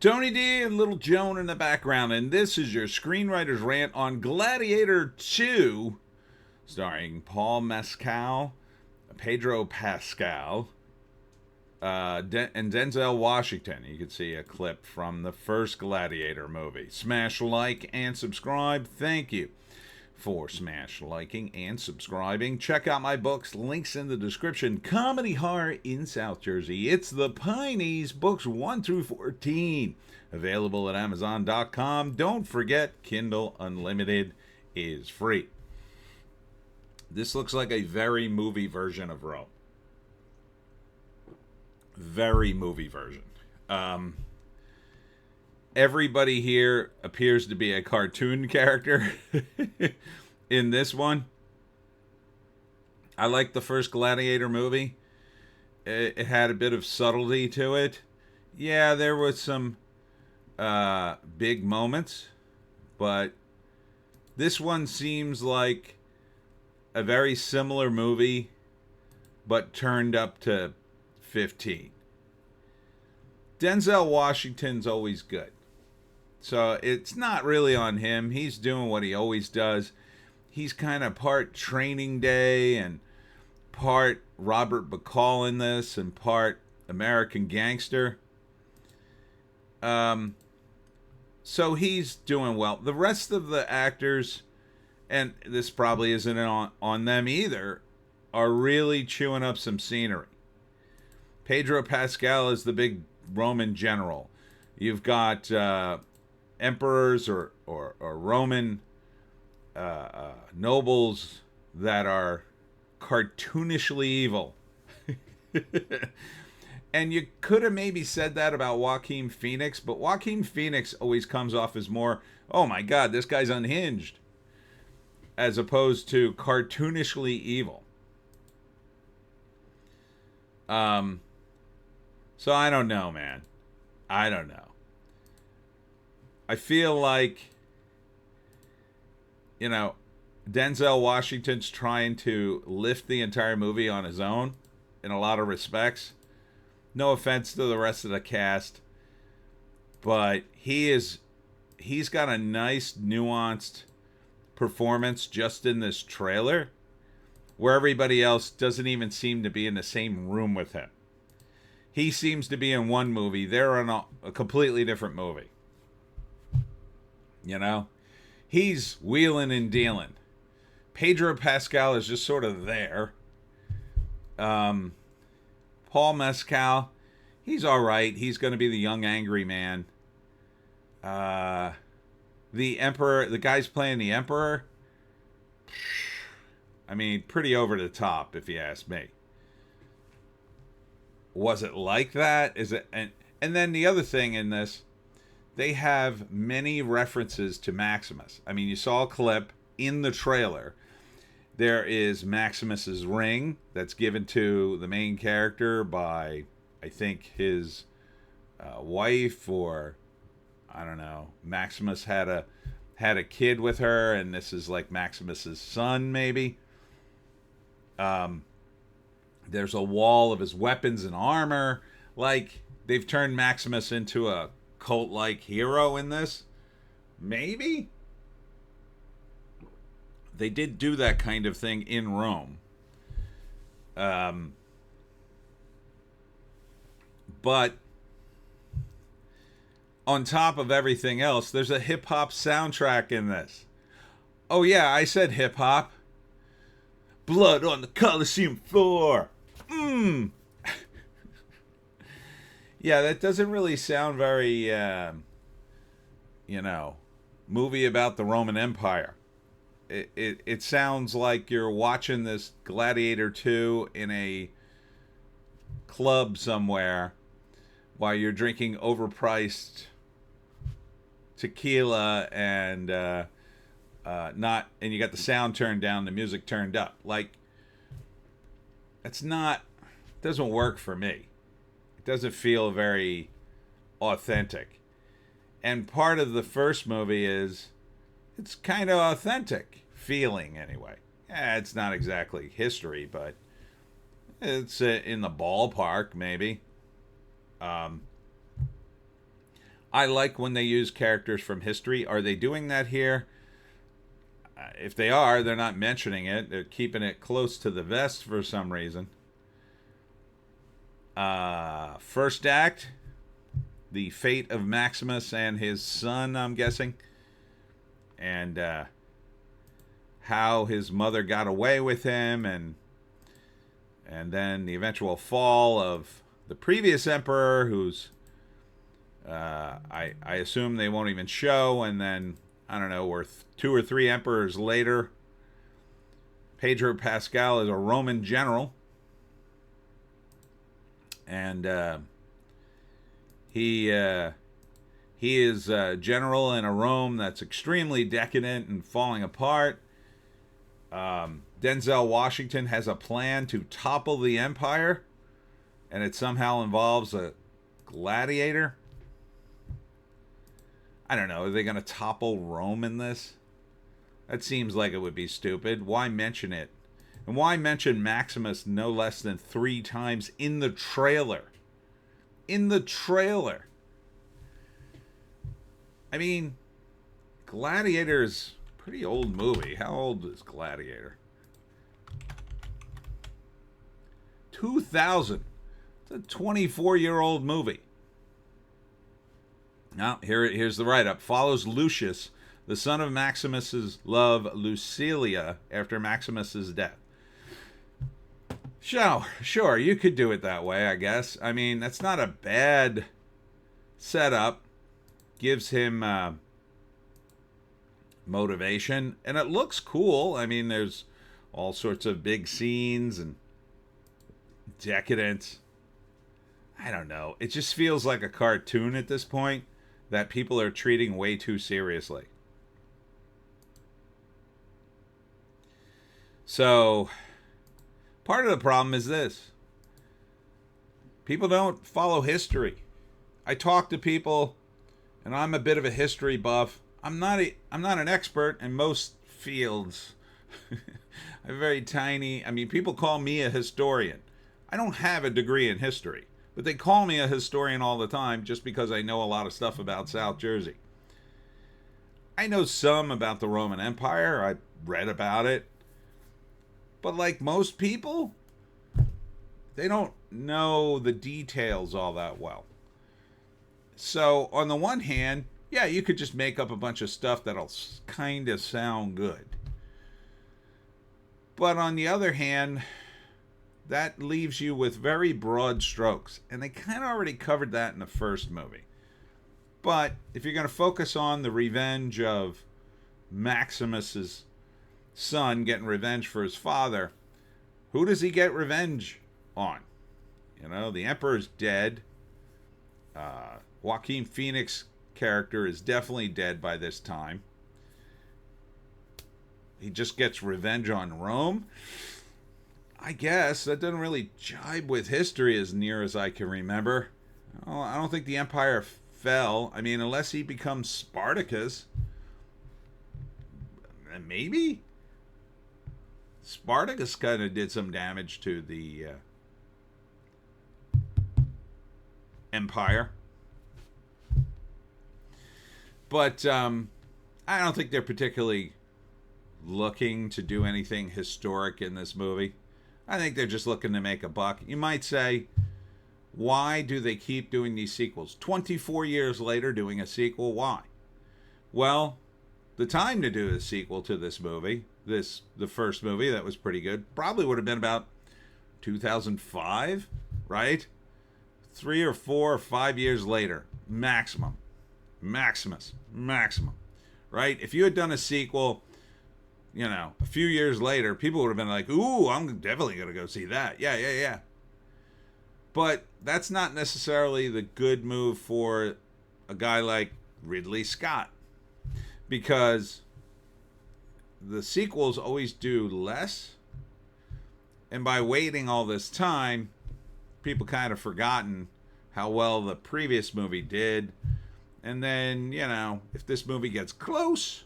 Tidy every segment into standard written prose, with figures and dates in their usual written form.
Tony D and Little Joan in the background, and this is your Screenwriter's Rant on Gladiator 2, starring Paul Mescal, Pedro Pascal, and Denzel Washington. You can see a clip from the first Gladiator movie. Smash like and subscribe. Thank you for smash liking and subscribing. Check out my books, links in the description. Comedy Horror in South Jersey. It's the Pineys, books 1 through 14. Available at Amazon.com. Don't forget, Kindle Unlimited is free. This looks like a very movie version of Rome. Very movie version. Everybody here appears to be a cartoon character in this one. I like the first Gladiator movie. It had a bit of subtlety to it. Yeah, there was some big moments, but this one seems like a very similar movie, but turned up to 15. Denzel Washington's always good. So it's not really on him. He's doing what he always does. He's kind of part Training Day and part Robert Bacall in this and part American Gangster. So he's doing well. The rest of the actors, and this probably isn't on them either, are really chewing up some scenery. Pedro Pascal is the big Roman general. You've got emperors or Roman nobles that are cartoonishly evil. And you could have maybe said that about Joaquin Phoenix, but Joaquin Phoenix always comes off as more, oh my God, this guy's unhinged, as opposed to cartoonishly evil. So I don't know, man. I don't know. I feel like, Denzel Washington's trying to lift the entire movie on his own in a lot of respects. No offense to the rest of the cast, but he's got a nice, nuanced performance just in this trailer, where everybody else doesn't even seem to be in the same room with him. He seems to be in one movie. They're in a completely different movie. He's wheeling and dealing. Pedro Pascal is just sort of there. Paul Mescal, he's all right. He's going to be the young angry man. The Emperor, the guy's playing the Emperor. I mean, pretty over the top, if you ask me. Was it like that? Is it? And then the other thing in this, they have many references to Maximus. I mean, you saw a clip in the trailer. There is Maximus's ring that's given to the main character by, I think, his wife, or I don't know. Maximus had a kid with her, and this is like Maximus's son, maybe. There's a wall of his weapons and armor. Like, they've turned Maximus into a cult-like hero in this. Maybe? They did do that kind of thing in Rome. But on top of everything else, there's a hip-hop soundtrack in this. Oh yeah, I said hip-hop. Blood on the Coliseum floor. Yeah, that doesn't really sound very, movie about the Roman Empire. It sounds like you're watching this Gladiator 2 in a club somewhere while you're drinking overpriced tequila and and you got the sound turned down, the music turned up. Like, doesn't work for me. It doesn't feel very authentic. And part of the first movie is it's kind of authentic feeling anyway. Yeah, it's not exactly history, but it's in the ballpark maybe. I like when they use characters from history. Are they doing that here? If they are, they're not mentioning it. They're keeping it close to the vest for some reason. First act, the fate of Maximus and his son, I'm guessing. And how his mother got away with him, and then the eventual fall of the previous emperor, who's I assume they won't even show, and then I don't know, we're 2 or 3 emperors later. Pedro Pascal is a Roman general, and he is a general in a Rome that's extremely decadent and falling apart. Denzel Washington has a plan to topple the empire, and it somehow involves a gladiator. I don't know. Are they going to topple Rome in this? That seems like it would be stupid. Why mention it? And why mention Maximus no less than 3 times in the trailer? In the trailer. I mean, Gladiator is a pretty old movie. How old is Gladiator? 2000. It's a 24-year-old movie. Now, here's the write-up. Follows Lucius, the son of Maximus's love, Lucilia, after Maximus's death. Sure, you could do it that way, I guess. I mean, that's not a bad setup. Gives him motivation, and it looks cool. I mean, there's all sorts of big scenes and decadence. I don't know. It just feels like a cartoon at this point that people are treating way too seriously. So, part of the problem is this. People don't follow history. I talk to people, and I'm a bit of a history buff. I'm not an expert in most fields. I'm very tiny. I mean, people call me a historian. I don't have a degree in history, but they call me a historian all the time just because I know a lot of stuff about South Jersey. I know some about the Roman Empire. I read about it. But like most people, they don't know the details all that well. So on the one hand, yeah, you could just make up a bunch of stuff that'll kind of sound good. But on the other hand, that leaves you with very broad strokes. And they kind of already covered that in the first movie. But if you're going to focus on the revenge of Maximus's son getting revenge for his father, who does he get revenge on? You know, the emperor's dead. Joaquin Phoenix's character is definitely dead by this time. He just gets revenge on Rome. I guess that doesn't really jibe with history as near as I can remember. I don't think the empire fell. I mean, unless he becomes Spartacus. Maybe? Spartacus kind of did some damage to the empire. But I don't think they're particularly looking to do anything historic in this movie. I think they're just looking to make a buck. You might say, why do they keep doing these sequels? 24 years later doing a sequel, why? Well, the time to do a sequel to this movie, the first movie that was pretty good, probably would have been about 2005, right? 3 or 4 or 5 years later, maximum. Maximus, right? If you had done a sequel, you know, a few years later, people would have been like, ooh, I'm definitely going to go see that. Yeah. But that's not necessarily the good move for a guy like Ridley Scott, because the sequels always do less. And by waiting all this time, people kind of forgotten how well the previous movie did. And then, you know, if this movie gets close,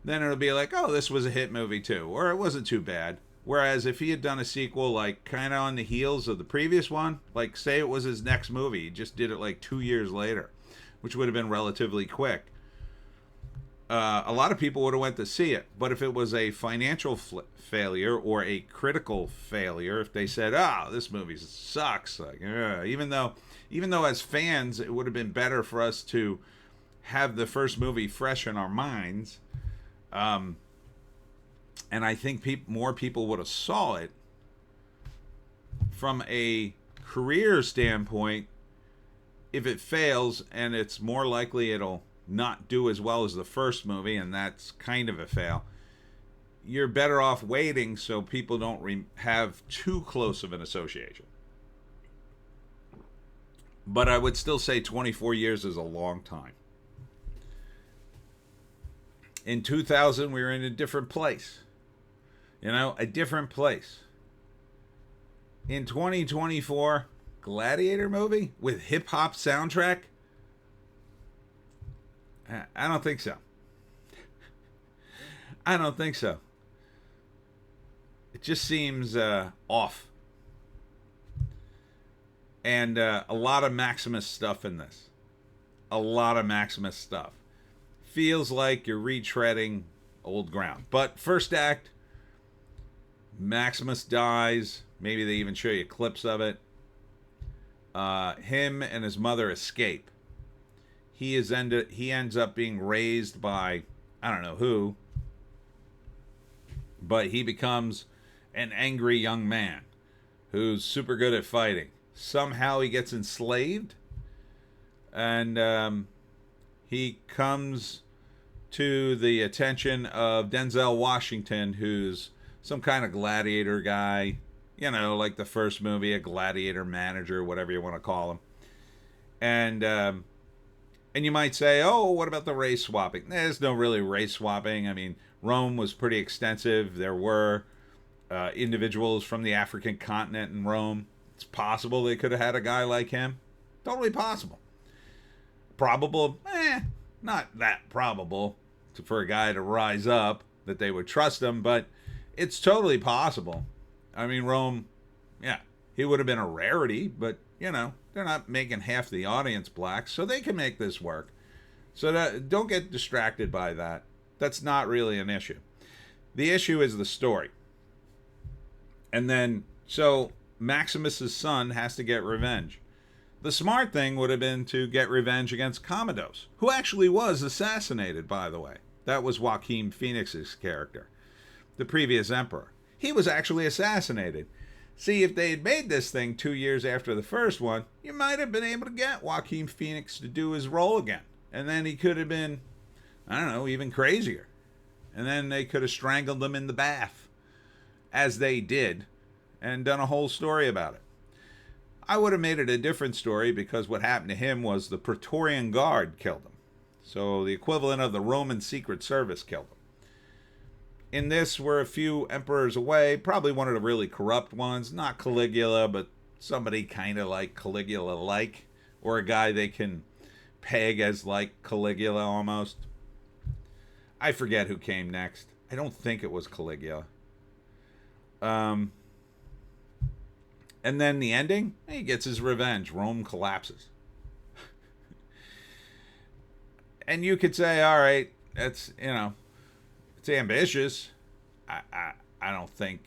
then it'll be like, oh, this was a hit movie too, or it wasn't too bad. Whereas if he had done a sequel like kind of on the heels of the previous one, like say it was his next movie, he just did it like 2 years later, which would have been relatively quick. A lot of people would have went to see it. But if it was a financial failure or a critical failure, if they said, this movie sucks, like, even though as fans it would have been better for us to have the first movie fresh in our minds, and I think more people would have saw it. From a career standpoint, if it fails, and it's more likely it'll not do as well as the first movie, and that's kind of a fail, you're better off waiting so people don't have too close of an association. But I would still say 24 years is a long time. In 2000, we were in a different place. A different place. In 2024, Gladiator movie with hip-hop soundtrack? I don't think so. I don't think so. It just seems off. And a lot of Maximus stuff in this. A lot of Maximus stuff. Feels like you're retreading old ground. But first act, Maximus dies. Maybe they even show you clips of it. Him and his mother escape. He ends up being raised by, I don't know who, but he becomes an angry young man who's super good at fighting. Somehow he gets enslaved, and he comes to the attention of Denzel Washington, who's some kind of gladiator guy, like the first movie, a gladiator manager, whatever you want to call him. And you might say, what about the race swapping? There's no really race swapping. I mean, Rome was pretty extensive. There were individuals from the African continent in Rome. It's possible they could have had a guy like him. Totally possible. Probable? Not that probable for a guy to rise up that they would trust him, but it's totally possible. I mean, Rome, he would have been a rarity, but, they're not making half the audience black, so they can make this work. So don't get distracted by that. That's not really an issue. The issue is the story. And then, so Maximus's son has to get revenge. The smart thing would have been to get revenge against Commodus, who actually was assassinated, by the way. That was Joaquin Phoenix's character, the previous emperor. He was actually assassinated. See, if they had made this thing 2 years after the first one, you might have been able to get Joaquin Phoenix to do his role again. And then he could have been, I don't know, even crazier. And then they could have strangled him in the bath, as they did, and done a whole story about it. I would have made it a different story because what happened to him was the Praetorian Guard killed him. So the equivalent of the Roman Secret Service killed him. In this, we're a few emperors away, probably one of the really corrupt ones, not Caligula, but somebody kind of like Caligula-like, or a guy they can peg as like Caligula almost. I forget who came next. I don't think it was Caligula. And then the ending, he gets his revenge. Rome collapses. And you could say, all right, that's, it's ambitious. I don't think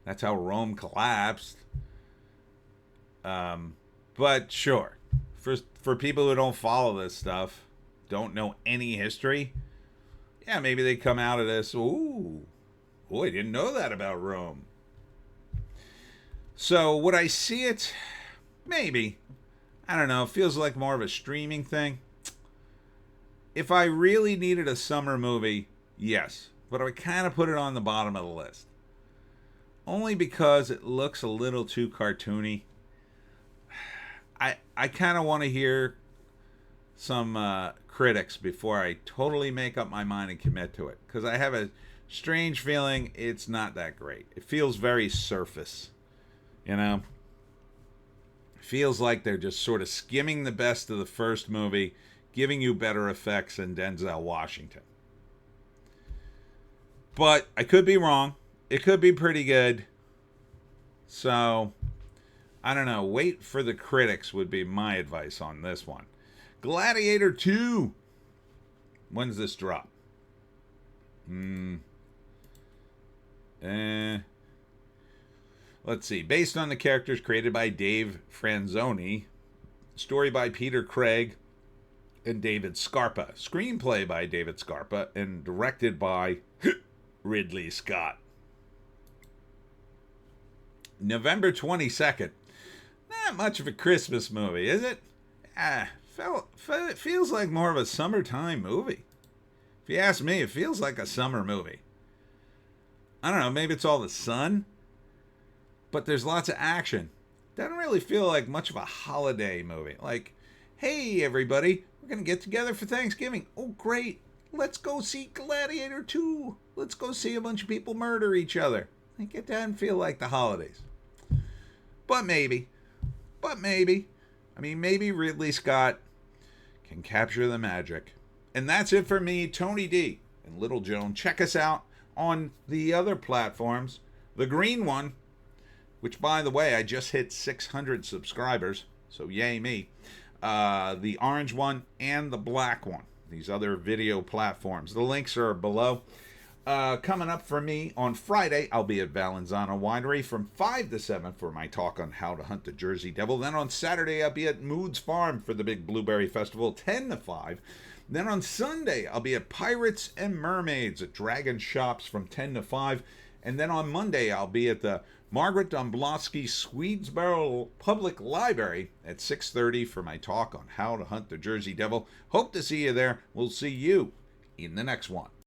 that's how Rome collapsed. But sure, for people who don't follow this stuff, don't know any history, maybe they come out of this, ooh, I didn't know that about Rome. So would I see it? Maybe. I don't know. It feels like more of a streaming thing. If I really needed a summer movie, yes. But I would kind of put it on the bottom of the list. Only because it looks a little too cartoony. I kind of want to hear some critics before I totally make up my mind and commit to it. Because I have a strange feeling it's not that great. It feels very surface. Feels like they're just sort of skimming the best of the first movie, giving you better effects than Denzel Washington. But I could be wrong. It could be pretty good. So, I don't know. Wait for the critics would be my advice on this one. Gladiator 2. When's this drop? Let's see. Based on the characters created by Dave Franzoni. Story by Peter Craig and David Scarpa. Screenplay by David Scarpa and directed by Ridley Scott. November 22nd. Not much of a Christmas movie, is it? It feels like more of a summertime movie. If you ask me, it feels like a summer movie. I don't know, maybe it's all the sun, but there's lots of action. Doesn't really feel like much of a holiday movie. Like, hey everybody, we're going to get together for Thanksgiving. Oh great, let's go see Gladiator 2. Let's go see a bunch of people murder each other. Like, it doesn't feel like the holidays. But maybe. I mean, maybe Ridley Scott can capture the magic. And that's it for me, Tony D and Little Joan. Check us out on the other platforms. The green one, which, by the way, I just hit 600 subscribers, so yay me. The orange one and the black one. These other video platforms. The links are below. Coming up for me on Friday, I'll be at Valenzano Winery from 5 to 7 for my talk on how to hunt the Jersey Devil. Then on Saturday, I'll be at Moods Farm for the Big Blueberry Festival, 10 to 5. Then on Sunday, I'll be at Pirates and Mermaids at Dragon Shops from 10 to 5. And then on Monday, I'll be at the Margaret Domblowski Swedesboro Public Library at 6:30 for my talk on how to hunt the Jersey Devil. Hope to see you there. We'll see you in the next one.